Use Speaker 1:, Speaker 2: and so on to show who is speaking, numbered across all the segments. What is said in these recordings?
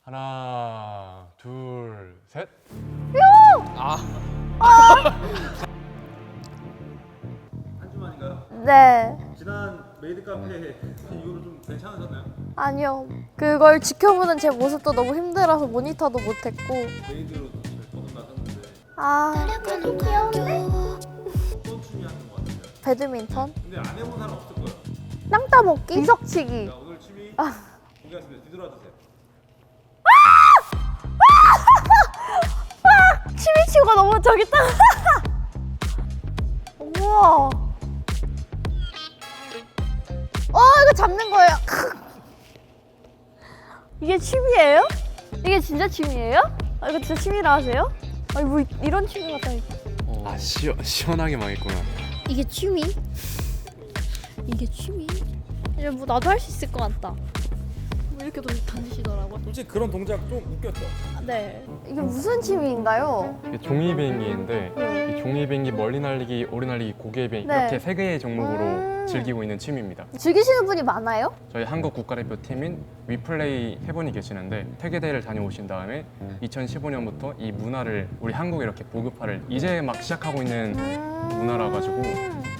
Speaker 1: 하나, 둘, 셋.
Speaker 2: 한 주만인가요?
Speaker 3: 네.
Speaker 2: 지난 메이드 카페 이후로 좀 괜찮으셨나요?
Speaker 3: 아니요. 그걸 지켜보는 제 모습도 너무 힘들어서 모니터도 못했고.
Speaker 2: 메이드로 조금 나섰는데
Speaker 3: 아, 귀여운데?
Speaker 2: 어떤 춤이 하는 것 같아요?
Speaker 3: 배드민턴?
Speaker 2: 근데 안 해본 사람 없을 거예요.
Speaker 3: 땅 따먹기? 비석치기.
Speaker 2: 자, 오늘 춤이 공개하겠습니다. 뒤돌아 주세요.
Speaker 3: 치미치고가 너무 저기 있다. 우와. 이거 잡는 거예요. 이게 취미예요? 이게 진짜 취미예요? 이거 진짜 취미라 하세요? 아니 뭐 이런 취미가 다 있어.
Speaker 1: 아, 시원하게 망했구나.
Speaker 3: 이게 취미? 이게 취미? 이제 뭐 나도 할 수 있을 것 같다. 뭐 이렇게 던지시더라고요.
Speaker 2: 솔직히 그런 동작 좀 웃겼죠?
Speaker 3: 네. 이게 무슨 취미인가요?
Speaker 1: 이게 종이 비행기인데
Speaker 3: 네.
Speaker 1: 이 종이 비행기 멀리 날리기, 오래 날리기, 고개 비행기
Speaker 3: 네.
Speaker 1: 이렇게 세 개의 종목으로 즐기고 있는 취미입니다.
Speaker 3: 즐기시는 분이 많아요?
Speaker 1: 저희 한국 국가대표 팀인 위플레이 세 분이 계시는데 세계대회를 다녀오신 다음에 2015년부터 이 문화를 우리 한국에 이렇게 보급화를 이제 막 시작하고 있는 문화라 가지고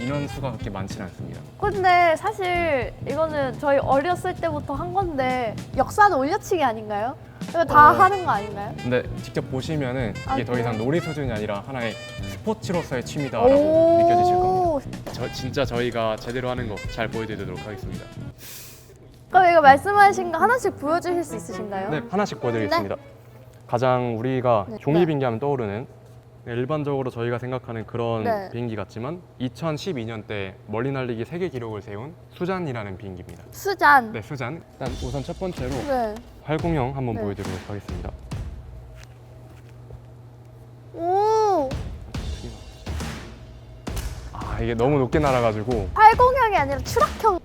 Speaker 1: 인원 수가 그렇게 많지는 않습니다.
Speaker 3: 근데 사실 이거는 저희 어렸을 때부터 한 건데 역사는 올려치기 아닌가요? 이거 다 하는 거 아닌가요?
Speaker 1: 근데 직접 보시면은
Speaker 3: 아,
Speaker 1: 이게 더 이상
Speaker 3: 그래요?
Speaker 1: 놀이 수준이 아니라 하나의 스포츠로서의 취미다라고 느껴지실 겁니다. 진짜 저희가 제대로 하는 거 잘 보여드리도록 하겠습니다.
Speaker 3: 그럼 이거 말씀하신 거 하나씩 보여주실 수 있으신가요?
Speaker 1: 네, 하나씩 보여드리겠습니다. 가장 우리가
Speaker 3: 네.
Speaker 1: 종이
Speaker 3: 네.
Speaker 1: 비행기 하면 떠오르는 일반적으로 저희가 생각하는 그런
Speaker 3: 네.
Speaker 1: 비행기 같지만 2012년 때 멀리 날리기 세계 기록을 세운 수잔이라는 비행기입니다.
Speaker 3: 수잔.
Speaker 1: 네, 수잔. 일단 우선 첫 번째로
Speaker 3: 네.
Speaker 1: 활공형 한번
Speaker 3: 네.
Speaker 1: 보여드리도록 하겠습니다.
Speaker 3: 오.
Speaker 1: 아, 이게 너무 높게 날아가지고
Speaker 3: 활공형이 아니라 추락형.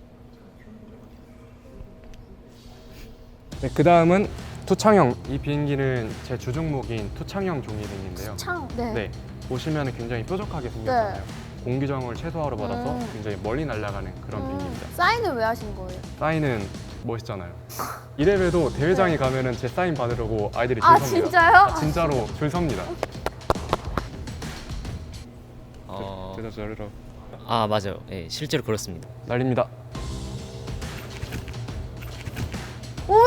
Speaker 1: 네, 그 다음은 투창형. 이 비행기는 제 주종목인 투창형 종이 비행기인데요.
Speaker 3: 창. 네.
Speaker 1: 네, 보시면 굉장히 뾰족하게 생겼잖아요. 공기정을 최소화로 받아서 굉장히 멀리 날아가는 그런 비행기입니다.
Speaker 3: 사인을 왜 하신 거예요?
Speaker 1: 사인은 멋있잖아요. 이래봬도 대회장에
Speaker 3: 네.
Speaker 1: 가면은 제 사인 받으려고 아이들이 줄
Speaker 3: 아,
Speaker 1: 섭니다.
Speaker 3: 진짜요?
Speaker 1: 아, 진짜로 줄 섭니다. 그래서 저리로
Speaker 4: 맞아요. 예, 실제로 그렇습니다.
Speaker 1: 날립니다.
Speaker 3: 우와!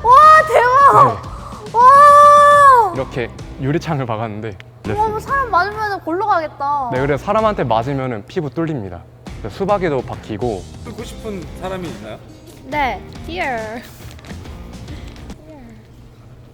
Speaker 3: 와, 대박!
Speaker 1: 네,
Speaker 3: 와!
Speaker 1: 이렇게 유리창을 박았는데
Speaker 3: 와, 뭐 사람 맞으면 골로 가겠다.
Speaker 1: 네, 그래서 사람한테 맞으면은 피부 뚫립니다. 그래서 수박에도 박히고.
Speaker 2: 듣고 싶은 사람이 있나요?
Speaker 3: 네. Here.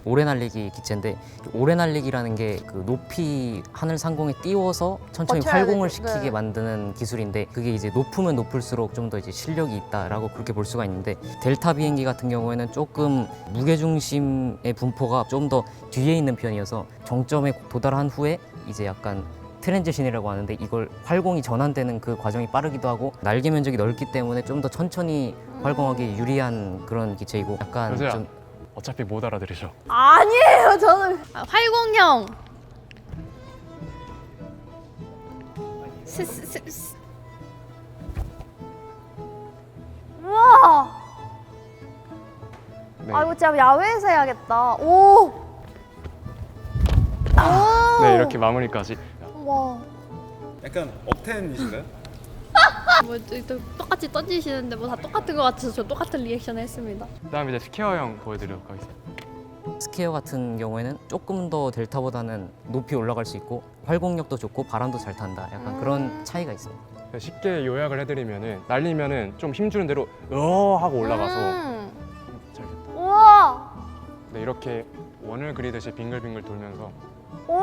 Speaker 4: 오래 날리기 기체인데 오래 날리기라는 게 그 높이 하늘 상공에 띄워서 천천히
Speaker 3: 버텨야
Speaker 4: 활공을
Speaker 3: 되죠.
Speaker 4: 시키게
Speaker 3: 네.
Speaker 4: 만드는 기술인데 그게 이제 높으면 높을수록 좀 더 이제 실력이 있다라고 그렇게 볼 수가 있는데 델타 비행기 같은 경우에는 조금 무게 중심의 분포가 좀 더 뒤에 있는 편이어서 정점에 도달한 후에 이제 약간 트랜지션이라고 하는데 이걸 활공이 전환되는 그 과정이 빠르기도 하고 날개 면적이 넓기 때문에 좀 더 천천히 활공하기 유리한 그런 기체이고 약간
Speaker 1: 여보세요?
Speaker 4: 좀
Speaker 1: 어차피 못 알아들으셔.
Speaker 3: 아니에요, 저는. 활공형. 우와.
Speaker 1: 네.
Speaker 3: 아, 이거 진짜 야외에서 해야겠다. 오. 오.
Speaker 1: 네, 이렇게 마무리까지.
Speaker 3: 와.
Speaker 2: 약간 업텐이신가요?
Speaker 3: 뭐 또 똑같이 던지시는데 뭐 다 똑같은 것 같아서 저 똑같은 리액션 했습니다.
Speaker 1: 그다음에 이제 스퀘어형 보여드리도록 하겠습니다.
Speaker 4: 스퀘어 같은 경우에는 조금 더 델타보다는 높이 올라갈 수 있고 활공력도 좋고 바람도 잘 탄다. 약간 그런 차이가 있습니다.
Speaker 1: 쉽게 요약을 해드리면은 날리면은 좀 힘주는 대로 하고 올라가서 잘 됐다.
Speaker 3: 우와.
Speaker 1: 네, 이렇게 원을 그리듯이 빙글빙글 돌면서
Speaker 3: 오.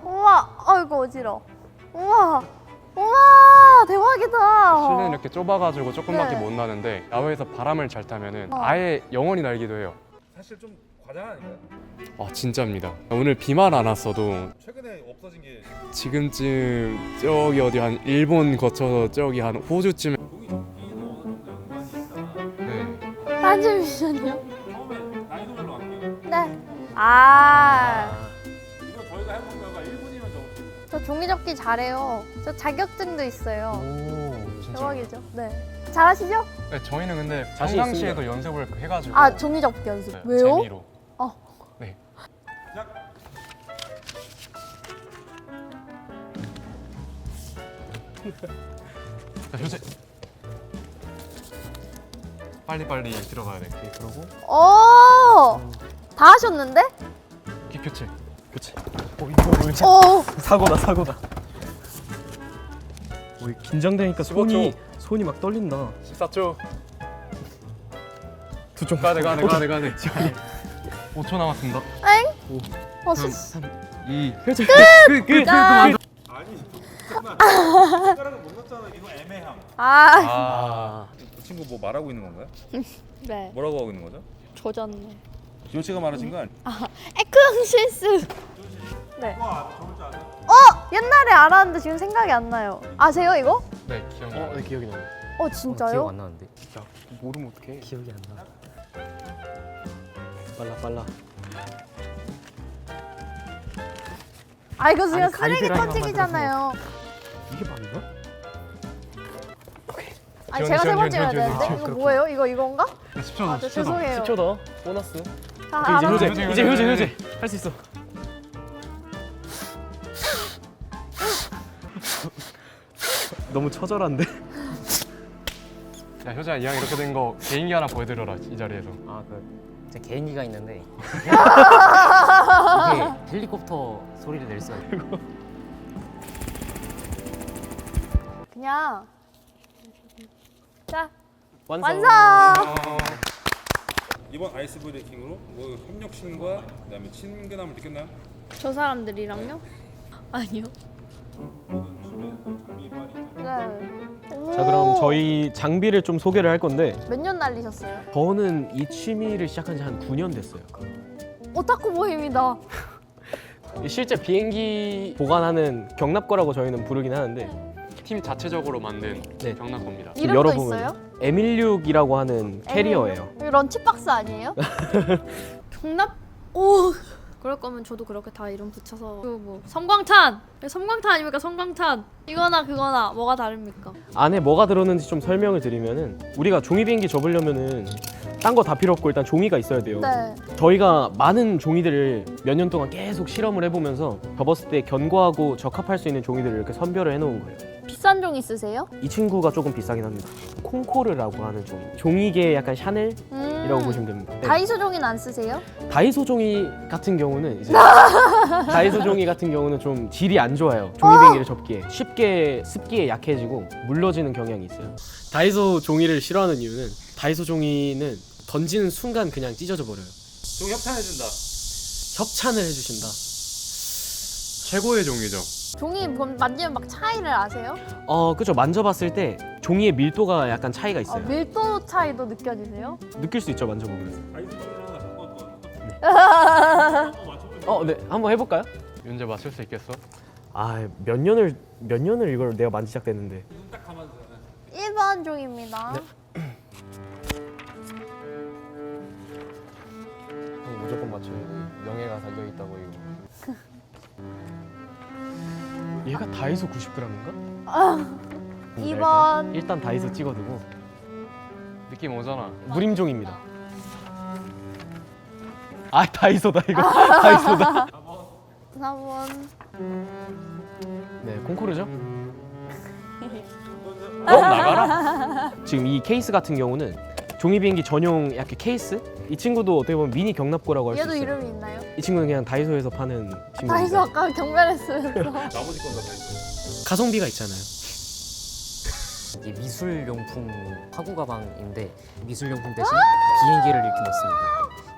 Speaker 3: 우와. 아이고 어지러. 우와. 우와. 대박이다.
Speaker 1: 실내는 이렇게 좁아가지고 조금밖에
Speaker 3: 네.
Speaker 1: 못 나는데 야외에서 바람을 잘 타면은 아예 영원히 날기도 해요.
Speaker 2: 사실 좀 과장 아닌가요?
Speaker 1: 아, 진짜입니다. 오늘 비만 안 왔어도
Speaker 2: 최근에 없어진 게
Speaker 1: 지금쯤 저기 어디 한 일본 거쳐서 저기 한 호주쯤에
Speaker 2: 종이 접기도 어느 정도 연관이 있다.
Speaker 1: 네.
Speaker 3: 딴지미션이요?
Speaker 2: 처음에 난이도별로 갈게요.
Speaker 3: 네. 아.
Speaker 2: 이거 저희가 해본 결과 1분이면 적었어요.
Speaker 3: 저 종이접기 잘해요. 저 자격증도 있어요.
Speaker 1: 오, 진짜.
Speaker 3: 대박이죠. 네. 잘하시죠?
Speaker 1: 네, 저희는 근데
Speaker 4: 자신
Speaker 1: 평상시에도 연습을 해가지고
Speaker 3: 아, 종이접기 연습.
Speaker 1: 네,
Speaker 3: 왜요?
Speaker 1: 재미로. 네. 자, 효재. 빨리 들어가야 돼. 오케이, 그러고
Speaker 3: 다 하셨는데?
Speaker 1: 오케이, 교체.
Speaker 3: 오.
Speaker 5: 사고다. 긴장되니까 손이 막 떨린다.
Speaker 1: 14초.
Speaker 5: 두쪽
Speaker 1: 가네. 5초 남았습니다.
Speaker 3: 어,
Speaker 1: 2.
Speaker 5: 효재
Speaker 3: 끝!
Speaker 2: 아니 손가락을 못 넣었잖아. 이거 애매함.
Speaker 1: 아.
Speaker 2: 그 친구 뭐 말하고 있는 건가요?
Speaker 3: 네.
Speaker 2: 뭐라고 하고 있는 거죠?
Speaker 3: 조졌네.
Speaker 2: 지호 씨가 말하신 건
Speaker 3: 에크형 실수. 네.
Speaker 2: 저럴 줄 아세요?
Speaker 3: 옛날에 알았는데 지금 생각이 안 나요. 아세요 이거?
Speaker 1: 네, 기억나.
Speaker 5: 네, 기억이 나네.
Speaker 3: 진짜요?
Speaker 4: 기억 안 나는데.
Speaker 5: 야, 모르면 어떡해. 기억이 안 나. 빨라.
Speaker 3: 아 이거 지금
Speaker 5: 아니,
Speaker 3: 쓰레기
Speaker 5: 가이드라인만
Speaker 3: 던지기잖아요.
Speaker 5: 이게 맞나?
Speaker 3: 아니 제가 세 번째 해야
Speaker 1: 지원.
Speaker 3: 되는데 이거 뭐예요? 이건가?
Speaker 1: 10초
Speaker 3: 아, 저 죄송해요.
Speaker 5: 10초 더. 보너스.
Speaker 3: 자,
Speaker 5: 이제 효재. 할 수 있어. 너무 처절한데?
Speaker 1: 야, 효자 이왕 이렇게 된 거 개인기 하나 보여드려라 이 자리에서.
Speaker 4: 제 개인기가 있는데 이게 헬리콥터 소리를 낼 수가 있고
Speaker 3: 그냥 자
Speaker 5: 완성.
Speaker 3: 완성.
Speaker 2: 이번 아이스 브레이킹으로 뭐 협력심과 그다음에 친근함을 느꼈나요?
Speaker 3: 저 사람들이랑요? 아니요. 네.
Speaker 5: 자, 그럼 저희 장비를 좀 소개를 할 건데
Speaker 3: 몇년 날리셨어요?
Speaker 5: 저는 이 취미를 시작한 지 한 9년 됐어요.
Speaker 3: 오타쿠 모임이다.
Speaker 5: 실제 비행기 보관하는 경납고라고 저희는 부르긴 하는데
Speaker 1: 팀 자체적으로 만든
Speaker 5: 네.
Speaker 1: 경납고입니다.
Speaker 5: 지금
Speaker 3: 이름도
Speaker 5: 열어보면
Speaker 3: 있어요?
Speaker 5: M16이라고 하는 캐리어예요.
Speaker 3: 이거 런치박스 아니에요? 경납? 오. 그럴 거면 저도 그렇게 다 이름 붙여서 뭐 섬광탄! 섬광탄 아닙니까? 섬광탄! 이거나 그거나 뭐가 다릅니까?
Speaker 5: 안에 뭐가 들었는지 좀 설명을 드리면은 우리가 종이 비행기 접으려면은 딴 거 다 필요 없고 일단 종이가 있어야 돼요.
Speaker 3: 네.
Speaker 5: 저희가 많은 종이들을 몇 년 동안 계속 실험을 해보면서 접었을 때 견고하고 적합할 수 있는 종이들을 이렇게 선별을 해놓은 거예요.
Speaker 3: 비싼 종이 쓰세요?
Speaker 5: 이 친구가 조금 비싸긴 합니다. 콩코르라고 하는 종이. 종이계 약간 샤넬이라고 보시면 됩니다. 네.
Speaker 3: 다이소 종이는 안 쓰세요?
Speaker 5: 다이소 종이 같은 경우는 이제 다이소 종이 같은 경우는 좀 질이 안 좋아요. 종이 비행기를 접기에 쉽게 습기에 약해지고 물러지는 경향이 있어요. 다이소 종이를 싫어하는 이유는 다이소 종이는 던지는 순간 그냥 찢어져 버려요.
Speaker 2: 좀 협찬해준다.
Speaker 5: 협찬을 해주신다.
Speaker 1: 최고의 종이죠.
Speaker 3: 종이 만지면 막 차이를 아세요?
Speaker 5: 그죠. 만져봤을 때 종이의 밀도가 약간 차이가 있어요.
Speaker 3: 밀도 차이도 느껴지세요?
Speaker 5: 느낄 수 있죠, 만져보면.
Speaker 2: 아이스 브레이킹 하나 갖고 왔어.
Speaker 5: 네, 한번 해볼까요?
Speaker 1: 윤재 맞출 수 있겠어?
Speaker 5: 몇 년을 이걸 내가 만지 시작됐는데.
Speaker 2: 딱 감아주세요.
Speaker 3: 1번 종입니다.
Speaker 5: 무조건 맞춰요.
Speaker 1: 명예가 달려 있다고 이거.
Speaker 5: 얘가 다이소 90g인가?
Speaker 3: 2번.
Speaker 5: 일단 다이소 찍어두고
Speaker 1: 느낌 오잖아.
Speaker 5: 무림종입니다. 다이소다 이거. 다이소다.
Speaker 3: 4번.
Speaker 5: 네, 콩코르죠?
Speaker 1: 나가라.
Speaker 5: 지금 이 케이스 같은 경우는 종이 비행기 전용 약간 케이스? 이 친구도 어떻게 보면 미니 경납고라고 할 수
Speaker 3: 얘도
Speaker 5: 있어요.
Speaker 3: 이름이 있나요?
Speaker 5: 이 친구는 그냥 다이소에서 파는 친구입니다.
Speaker 3: 다이소 아까 경멸했으면서.
Speaker 2: 나머지 건 다 다이소.
Speaker 5: 가성비가 있잖아요.
Speaker 4: 이게 미술용품 화구 가방인데 미술용품 대신 비행기를 이렇게 넣습니다.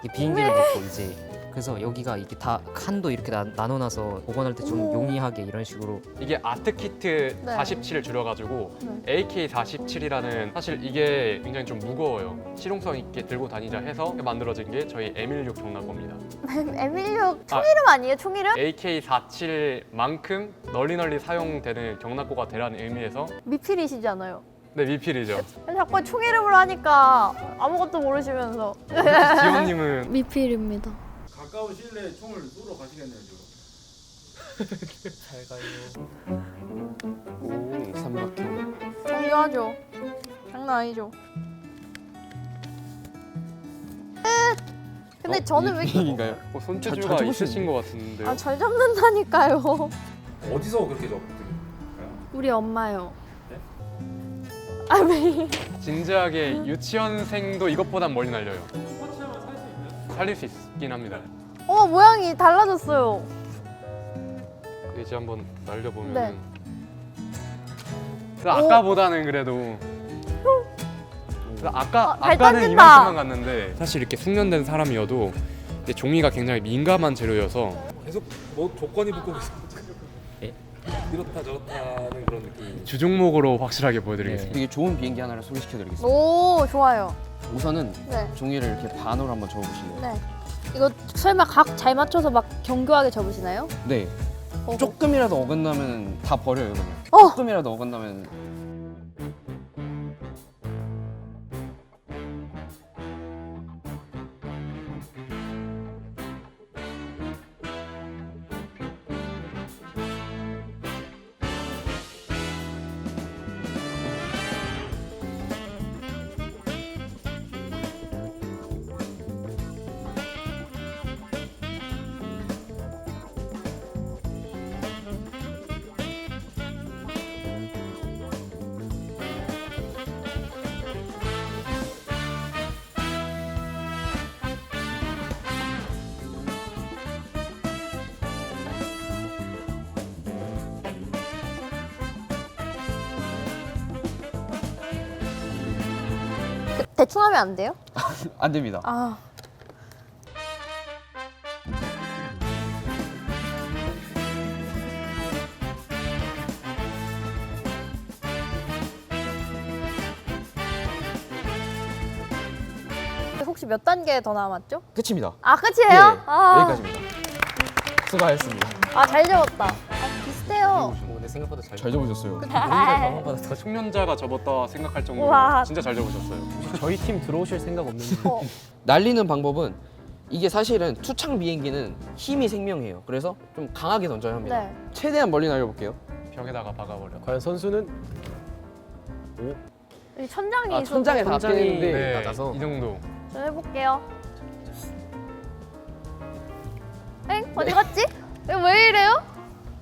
Speaker 4: 이 비행기를 넣고 이제 그래서 여기가 이게 다 칸도 이렇게 나눠놔서 보관할 때 좀
Speaker 3: 오.
Speaker 4: 용이하게 이런 식으로
Speaker 1: 이게 아트키트
Speaker 3: 네.
Speaker 1: 47을 줄여가지고
Speaker 3: 네.
Speaker 1: AK47이라는 사실 이게 굉장히 좀 무거워요. 실용성 있게 들고 다니자 해서 만들어진 게 저희 M16 경납고입니다.
Speaker 3: M16 총이름 아니에요? 총이름?
Speaker 1: AK47만큼 널리 사용되는 경납고가 되라는 의미에서
Speaker 3: 미필이시잖아요.
Speaker 1: 네, 미필이죠.
Speaker 3: 자꾸 총이름으로 하니까 아무것도 모르시면서.
Speaker 1: 지원님은
Speaker 3: 미필입니다.
Speaker 2: 가까운 시일 내에 총을 쏘러 가시겠네요 지금.
Speaker 5: 잘 가요. 오, 삼각형.
Speaker 3: 정교하죠? 장난 아니죠? 근데 저는 왜 이렇게
Speaker 5: 비행인가요?
Speaker 1: 손재주가
Speaker 5: 잘
Speaker 1: 있으신 것 같은데요.
Speaker 3: 아, 잘 잡는다니까요.
Speaker 2: 어디서 그렇게 적을까요?
Speaker 3: 우리 엄마요.
Speaker 2: 네?
Speaker 3: 아 왜?
Speaker 1: 진지하게 유치원생도 이것보단 멀리 날려요. 살릴 수 있긴 합니다.
Speaker 3: 어머 모양이 달라졌어요.
Speaker 1: 이제 한번 날려보면
Speaker 3: 네.
Speaker 1: 아까보다는 그래도
Speaker 3: 잘
Speaker 1: 아까는
Speaker 3: 던진다.
Speaker 1: 이만큼만 갔는데 사실 이렇게 숙련된 사람이어도 이제 종이가 굉장히 민감한 재료여서
Speaker 2: 계속 뭐 조건이 붙고 계속
Speaker 4: 예?
Speaker 2: 이렇다 저렇다는 그런 느낌이.
Speaker 1: 주종목으로 확실하게 보여드리겠습니다.
Speaker 5: 되게 좋은 비행기 하나를 소개시켜드리겠습니다.
Speaker 3: 오 좋아요.
Speaker 5: 우선은
Speaker 3: 네.
Speaker 5: 종이를 이렇게 반으로 한번 접어보실래요?
Speaker 3: 네. 이거 설마 각 잘 맞춰서 막 정교하게 접으시나요?
Speaker 5: 네.
Speaker 3: 어허.
Speaker 5: 조금이라도 어긋나면 다 버려요 그냥.
Speaker 3: 어!
Speaker 5: 조금이라도 어긋나면
Speaker 3: 대충 하면 안 돼요?
Speaker 5: 안 됩니다.
Speaker 3: 아. 혹시 몇 단계 더 남았죠?
Speaker 5: 끝입니다.
Speaker 3: 아 끝이에요?
Speaker 5: 네,
Speaker 3: 아.
Speaker 5: 여기까지입니다. 수고하셨습니다.
Speaker 3: 아 잘 접었다. 아, 비슷해요.
Speaker 4: 근데 생각보다 잘.
Speaker 5: 잘 접으셨어요.
Speaker 4: 방금보다 더.
Speaker 1: 숙련자가 접었다 생각할 정도로
Speaker 3: 우와.
Speaker 1: 진짜 잘 접으셨어요.
Speaker 5: 저희 팀 들어오실 생각 없는데.
Speaker 3: 어.
Speaker 5: 날리는 방법은 이게 사실은 투창 비행기는 힘이 생명이에요. 그래서 좀 강하게 던져야 합니다.
Speaker 3: 네.
Speaker 5: 최대한 멀리 날려볼게요.
Speaker 1: 벽에다가 박아버려.
Speaker 5: 과연 선수는
Speaker 3: 여기 천장이 있어서
Speaker 5: 천장에 닿았는데
Speaker 1: 네,
Speaker 5: 낮아서
Speaker 1: 이 정도.
Speaker 3: 저 해볼게요. 엥? 어디 갔지? 이거 왜 이래요?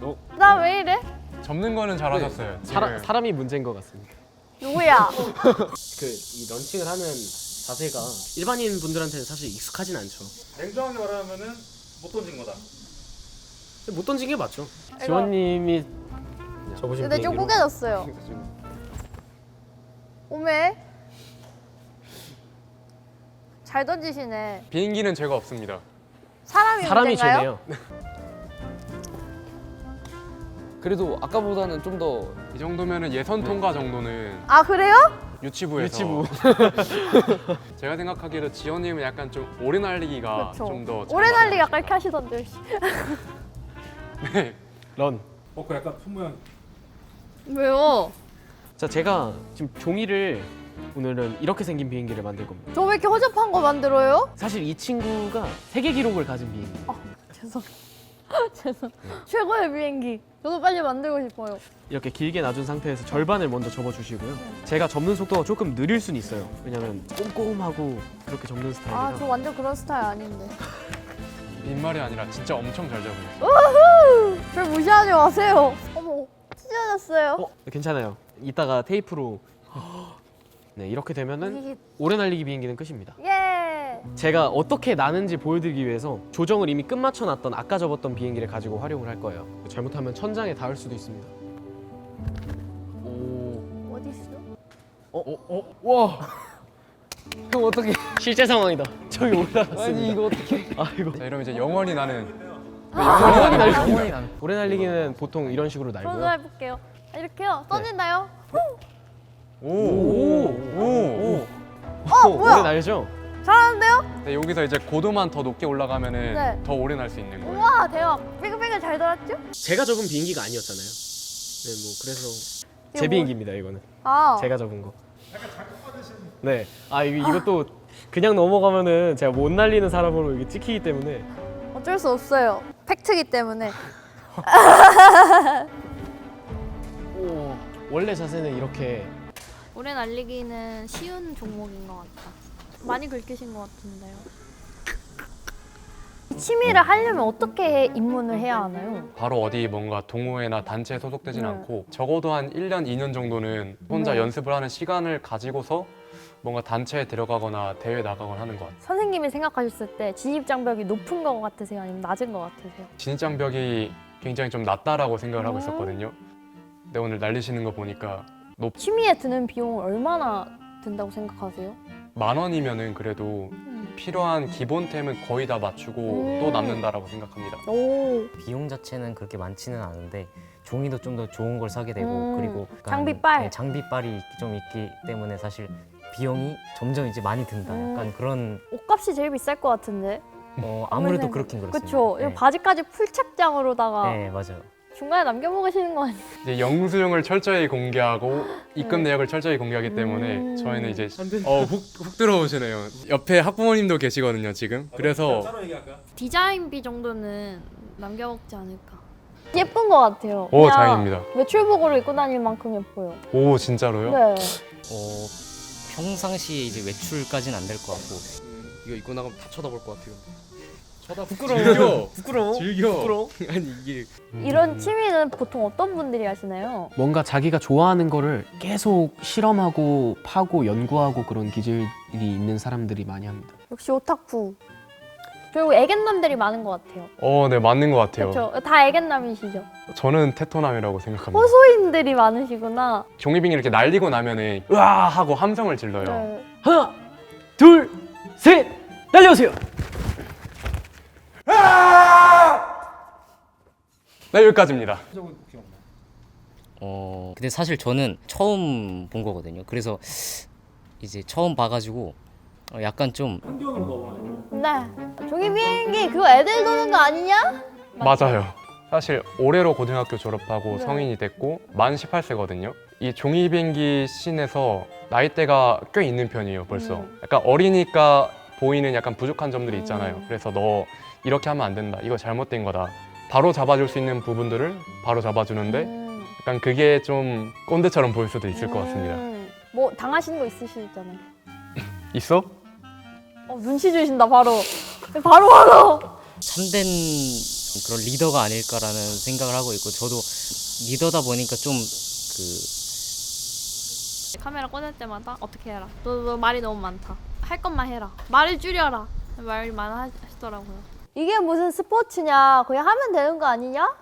Speaker 5: 어?
Speaker 3: 나 왜 이래?
Speaker 1: 접는 거는 잘하셨어요. 지금.
Speaker 5: 사람이 문제인 것 같습니다.
Speaker 3: 누구야?
Speaker 5: 그 이 런칭을 하는 자세가 일반인 분들한테는 사실 익숙하진 않죠.
Speaker 2: 냉정하게 말하면은 못 던진 거다.
Speaker 5: 못 던진 게 맞죠.
Speaker 3: 이거-
Speaker 5: 지원님이 접으신
Speaker 3: 근데 좀 구겨졌어요. 오메. 잘 던지시네.
Speaker 1: 비행기는 죄가 없습니다.
Speaker 3: 사람이
Speaker 5: 사람이
Speaker 3: 문제인가요?
Speaker 5: 죄네요. 그래도 아까보다는 좀 더
Speaker 1: 이 정도면은 예선 통과 정도는
Speaker 3: 아 그래요?
Speaker 1: 유치부에서.
Speaker 5: 유치부.
Speaker 1: 제가 생각하기에도 지원님은 약간 좀 오래 날리기가
Speaker 3: 그렇죠.
Speaker 1: 좀 더.
Speaker 3: 오래 날리기 아까 이렇게 하시던데.
Speaker 1: 네.
Speaker 5: 런.
Speaker 2: 그 약간 손 모양.
Speaker 3: 왜요?
Speaker 5: 자, 제가 지금 종이를 오늘은 이렇게 생긴 비행기를 만들 겁니다.
Speaker 3: 저 왜 이렇게 허접한 거 만들어요?
Speaker 5: 사실 이 친구가 세계 기록을 가진 비행기.
Speaker 3: 죄송. 죄송. 최고의 비행기. 저도 빨리 만들고 싶어요.
Speaker 5: 이렇게 길게 놔준 상태에서 절반을 먼저 접어주시고요. 제가 접는 속도가 조금 느릴 수는 있어요. 왜냐면 꼼꼼하고 그렇게 접는 스타일이라.
Speaker 3: 아 저 완전 그런 스타일 아닌데.
Speaker 1: 빈말이 아니라 진짜 엄청 잘 접으셨어요.
Speaker 3: 우후! 절 무시하지 마세요. 어머 찢어졌어요.
Speaker 5: 괜찮아요. 이따가 테이프로. 네, 이렇게 되면은
Speaker 3: 이게-
Speaker 5: 오래 날리기 비행기는 끝입니다.
Speaker 3: 예.
Speaker 5: 제가 어떻게 나는지 보여드리기 위해서 조정을 이미 끝마쳐놨던 아까 접었던 비행기를 가지고 활용을 할 거예요. 잘못하면 천장에 닿을 수도 있습니다. 오,
Speaker 3: 어디 있어?
Speaker 5: 와, 형 어떻게? 실제 상황이다. 저기 올라갔습니다. 아니 이거 어떻게? 아 이거
Speaker 1: 자, 이러면 이제 영원히 나는.
Speaker 5: 영원히 날리기. 오래 날리기는 보통 이런 식으로
Speaker 3: 저도
Speaker 5: 날고요.
Speaker 3: 해볼게요. 아, 이렇게요. 던진다요.
Speaker 1: 오.
Speaker 3: 뭐야?
Speaker 5: 오래 날죠?
Speaker 3: 잘하는데요?
Speaker 1: 네, 여기서 이제 고도만 더 높게 올라가면은
Speaker 3: 네.
Speaker 1: 더 오래 날 수 있는 거예요.
Speaker 3: 우와 대박. 뺑글뺑글 잘 돌았죠?
Speaker 5: 제가 접은 비행기가 아니었잖아요. 네, 뭐 그래서 제
Speaker 3: 뭐-
Speaker 5: 비행기입니다. 이거는
Speaker 3: 아.
Speaker 5: 제가 접은 거. 네. 아 이것도 그냥 넘어가면은 제가 못 날리는 사람으로 이게 찍히기 때문에.
Speaker 3: 어쩔 수 없어요. 팩트기 때문에.
Speaker 5: 오, 원래 자세는 이렇게.
Speaker 3: 오래 날리기는 쉬운 종목인 것 같다. 많이 긁히신 것 같은데요. 취미를 하려면 어떻게 입문을 해야 하나요?
Speaker 1: 바로 어디 뭔가 동호회나 단체에 소속되진
Speaker 3: 네.
Speaker 1: 않고 적어도 한 1년, 2년 정도는 혼자
Speaker 3: 네.
Speaker 1: 연습을 하는 시간을 가지고서 뭔가 단체에 들어가거나 대회 나가거나 하는 것 같아요.
Speaker 3: 선생님이 생각하셨을 때 진입장벽이 높은 것 같으세요? 아니면 낮은 것 같으세요?
Speaker 1: 진입장벽이 굉장히 좀 낮다라고 생각을 하고
Speaker 3: 음.
Speaker 1: 있었거든요. 근데 오늘 날리시는 거 보니까
Speaker 3: 취미에 드는 비용은 얼마나 든다고 생각하세요?
Speaker 1: 10,000원이면은 그래도 필요한 기본템은 거의 다 맞추고 또 남는다라고 생각합니다.
Speaker 3: 오,
Speaker 4: 비용 자체는 그렇게 많지는 않은데 종이도 좀 더 좋은 걸 사게 되고 그리고 약간,
Speaker 3: 장비빨?
Speaker 4: 네, 장비빨이 좀 있기 때문에 사실 비용이 점점 이제 많이 든다. 약간 그런
Speaker 3: 옷값이 제일 비쌀 것 같은데.
Speaker 4: 아무래도
Speaker 3: 선생님.
Speaker 4: 그렇긴 그렇습니다.
Speaker 3: 그쵸?
Speaker 4: 네.
Speaker 3: 바지까지 풀착장으로다가
Speaker 4: 네, 맞아요.
Speaker 3: 중간에 남겨 먹으시는 거 아니에요?
Speaker 1: 이제 영수증을 철저히 공개하고 입금
Speaker 3: 네.
Speaker 1: 내역을 철저히 공개하기 때문에 저희는 이제 훅 들어오시네요. 옆에 학부모님도 계시거든요 지금. 그래서
Speaker 2: 따로 얘기할까?
Speaker 3: 디자인비 정도는 남겨 먹지 않을까. 예쁜 것 같아요.
Speaker 1: 오
Speaker 3: 그냥
Speaker 1: 다행입니다.
Speaker 3: 외출복으로 입고 다닐 만큼 예뻐요.
Speaker 1: 오 진짜로요?
Speaker 3: 네.
Speaker 4: 평상시에 이제 외출까지는 안 될 것 같고
Speaker 5: 이거 입고 나가면 다 쳐다볼 것 같아요.
Speaker 1: 즐겨.
Speaker 5: 부끄러워.
Speaker 1: 즐겨.
Speaker 5: 부끄러워. 아니 이게
Speaker 3: 이런 취미는 보통 어떤 분들이 하시나요?
Speaker 5: 뭔가 자기가 좋아하는 거를 계속 실험하고 파고 연구하고 그런 기질이 있는 사람들이 많이 합니다.
Speaker 3: 역시 오타쿠. 그리고 애견남들이 많은 것 같아요.
Speaker 1: 네 맞는 것 같아요.
Speaker 3: 그렇죠? 다 애견남이시죠?
Speaker 1: 저는 테토남이라고 생각합니다.
Speaker 3: 호소인들이 많으시구나.
Speaker 1: 종이빙이 이렇게 날리고 나면은 으아 하고 함성을 질러요.
Speaker 3: 네.
Speaker 5: 하나, 둘, 셋, 날려오세요.
Speaker 1: 네 여기까지입니다.
Speaker 4: 근데 사실 저는 처음 본 거거든요. 그래서 이제 처음 봐가지고 약간 좀
Speaker 3: 네. 종이 비행기 그거 애들 도는 거 아니냐?
Speaker 1: 맞아요. 사실 올해로 고등학교 졸업하고
Speaker 3: 네.
Speaker 1: 성인이 됐고 만 18세거든요. 이 종이비행기 씬에서 나이대가 꽤 있는 편이에요 벌써. 약간 어리니까 보이는 약간 부족한 점들이 있잖아요. 그래서 너 이렇게 하면 안 된다. 이거 잘못된 거다. 바로 잡아줄 수 있는 부분들을 바로 잡아주는데 약간 그게 좀 꼰대처럼 보일 수도 있을 것 같습니다.
Speaker 3: 뭐 당하신 거 있으시잖아요.
Speaker 1: 있어?
Speaker 3: 눈치 주신다 바로. 바로.
Speaker 4: 참된 그런 리더가 아닐까라는 생각을 하고 있고 저도 리더다 보니까 좀
Speaker 3: 카메라 꺼낼 때마다 어떻게 해라. 너 말이 너무 많다. 할 것만 해라. 말을 줄여라. 말이 많으시더라고요. 이게 무슨 스포츠냐. 그냥 하면 되는 거 아니냐?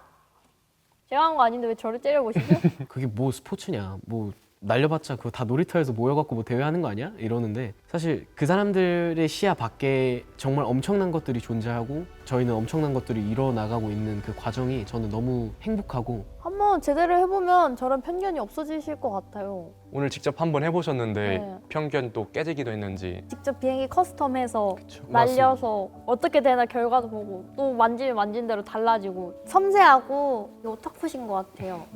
Speaker 3: 제가 한 거 아닌데 왜 저를 째려보시죠?
Speaker 5: 그게 뭐 스포츠냐? 뭐 날려봤자 그거 다 놀이터에서 모여갖고 뭐 대회하는 거 아니야? 이러는데 사실 그 사람들의 시야 밖에 정말 엄청난 것들이 존재하고 저희는 엄청난 것들이 일어나가고 있는 그 과정이 저는 너무 행복하고
Speaker 3: 한번 제대로 해보면 저런 편견이 없어지실 것 같아요.
Speaker 1: 오늘 직접 한번 해보셨는데
Speaker 3: 네.
Speaker 1: 편견도 깨지기도 했는지.
Speaker 3: 직접 비행기 커스텀해서 날려서 어떻게 되나 결과도 보고 또 만지면 만진 대로 달라지고 섬세하고 오타쿠신 것 같아요.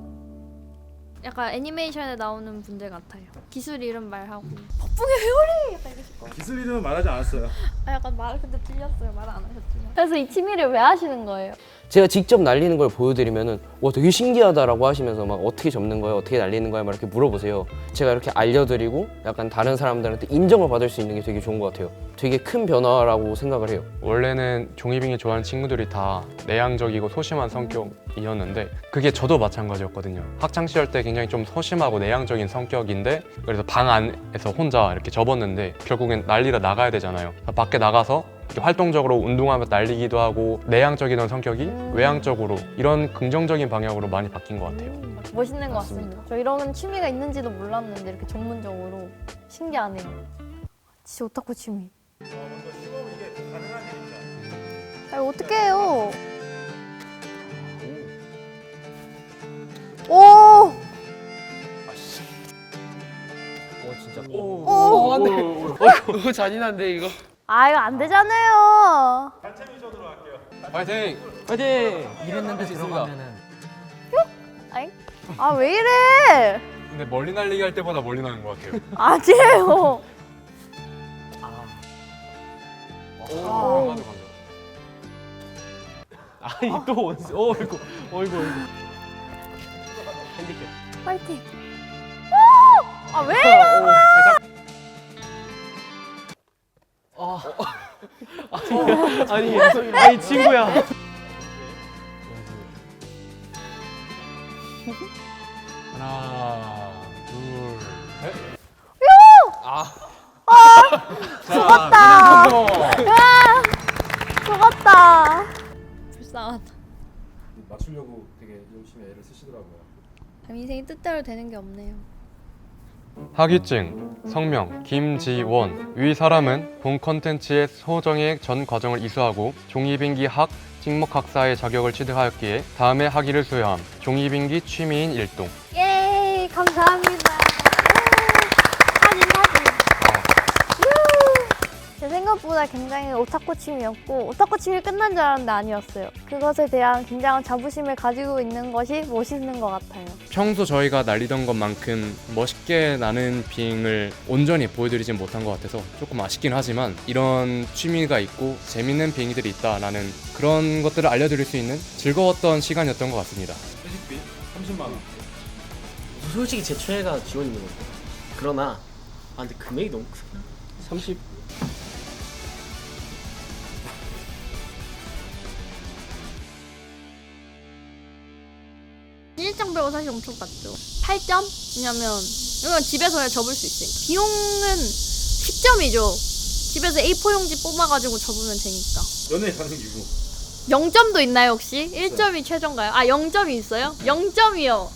Speaker 3: 약간 애니메이션에 나오는 분들 같아요. 기술 이름 말하고 폭풍의 회오리! 약간 이러실 것 같아요.
Speaker 2: 기술 이름은 말하지 않았어요.
Speaker 3: 약간 말 근데 틀렸어요. 말 안 하셨지만. 그래서 이 취미를 왜 하시는 거예요?
Speaker 6: 제가 직접 날리는 걸 보여드리면은 와 되게 신기하다라고 하시면서 막 어떻게 접는 거야, 어떻게 날리는 거야 막 이렇게 물어보세요. 제가 이렇게 알려드리고 약간 다른 사람들한테 인정을 받을 수 있는 게 되게 좋은 것 같아요. 되게 큰 변화라고 생각을 해요.
Speaker 1: 원래는 종이빙이 좋아하는 친구들이 다 내향적이고 소심한 성격이었는데 그게 저도 마찬가지였거든요. 학창 시절 때 굉장히 좀 소심하고 내향적인 성격인데 그래서 방 안에서 혼자 이렇게 접었는데 결국엔 날리러 나가야 되잖아요. 밖에 나가서 이렇게 활동적으로 운동하면서 날리기도 하고 내향적이던 성격이 외향적으로 이런 긍정적인 방향으로 많이 바뀐 것 같아요.
Speaker 3: 멋있는 것 같습니다. 저 이런 취미가 있는지도 몰랐는데 이렇게 전문적으로 신기하네요. 진짜 오타쿠 취미.
Speaker 2: 먼저 시험 이게 가능한 일인가?
Speaker 3: 아, 어떻게 해요? 오!
Speaker 5: 너무 잔인한데 이거.
Speaker 3: 아 이거 안 되잖아요.
Speaker 2: 단체 미션으로 할게요.
Speaker 1: 파이팅!
Speaker 5: 화이팅!
Speaker 4: 이랬는데 들어가면은
Speaker 3: 아 왜 이래?
Speaker 1: 근데 멀리 날리기 할 때보다 멀리 나는 것 같아요.
Speaker 3: 아니에요.
Speaker 1: 오, 맞아.
Speaker 5: 아니 또 원수. 어이구. 핸디캡.
Speaker 3: 파이팅. 아 왜 이래?
Speaker 5: 아니 친구야.
Speaker 1: 하나, 둘, 셋.
Speaker 3: 죽었다. 죽었다. 불쌍하다.
Speaker 2: 맞추려고 되게 열심히 애를 쓰시더라고요.
Speaker 3: 인생이 뜻대로 되는 게 없네요.
Speaker 1: 학위증, 성명, 김지원. 위 사람은 본 컨텐츠의 소정의 전 과정을 이수하고 종이빙기 학, 찍목학사의 자격을 취득하였기에 다음에 학위를 수여함. 종이빙기 취미인 일동.
Speaker 3: 예, 감사합니다. 사진. 제 생각보다 굉장히 오타쿠 취미였고 오타쿠 취미 끝난 줄 알았는데 아니었어요. 그것에 대한 굉장한 자부심을 가지고 있는 것이 멋있는 것 같아요.
Speaker 1: 평소 저희가 날리던 것만큼 멋있게 나는 비행을 온전히 보여드리진 못한 것 같아서 조금 아쉽긴 하지만 이런 취미가 있고 재밌는 비행기들이 있다라는 그런 것들을 알려드릴 수 있는 즐거웠던 시간이었던 것 같습니다.
Speaker 2: 회식비 30만 원.
Speaker 5: 솔직히 제 최애가 지원인 거. 그러나 근데 금액이 너무 크다. 30.
Speaker 3: 진입장 배우 사실 엄청 낮죠. 8점? 왜냐면 이건 집에서 그냥 접을 수 있으니까. 비용은 10점이죠. 집에서 A4 용지 뽑아가지고 접으면 되니까.
Speaker 2: 연애 가능 유무.
Speaker 3: 0점도 있나요 혹시? 1점이 최저인가요? 0점이 있어요? 0점이요.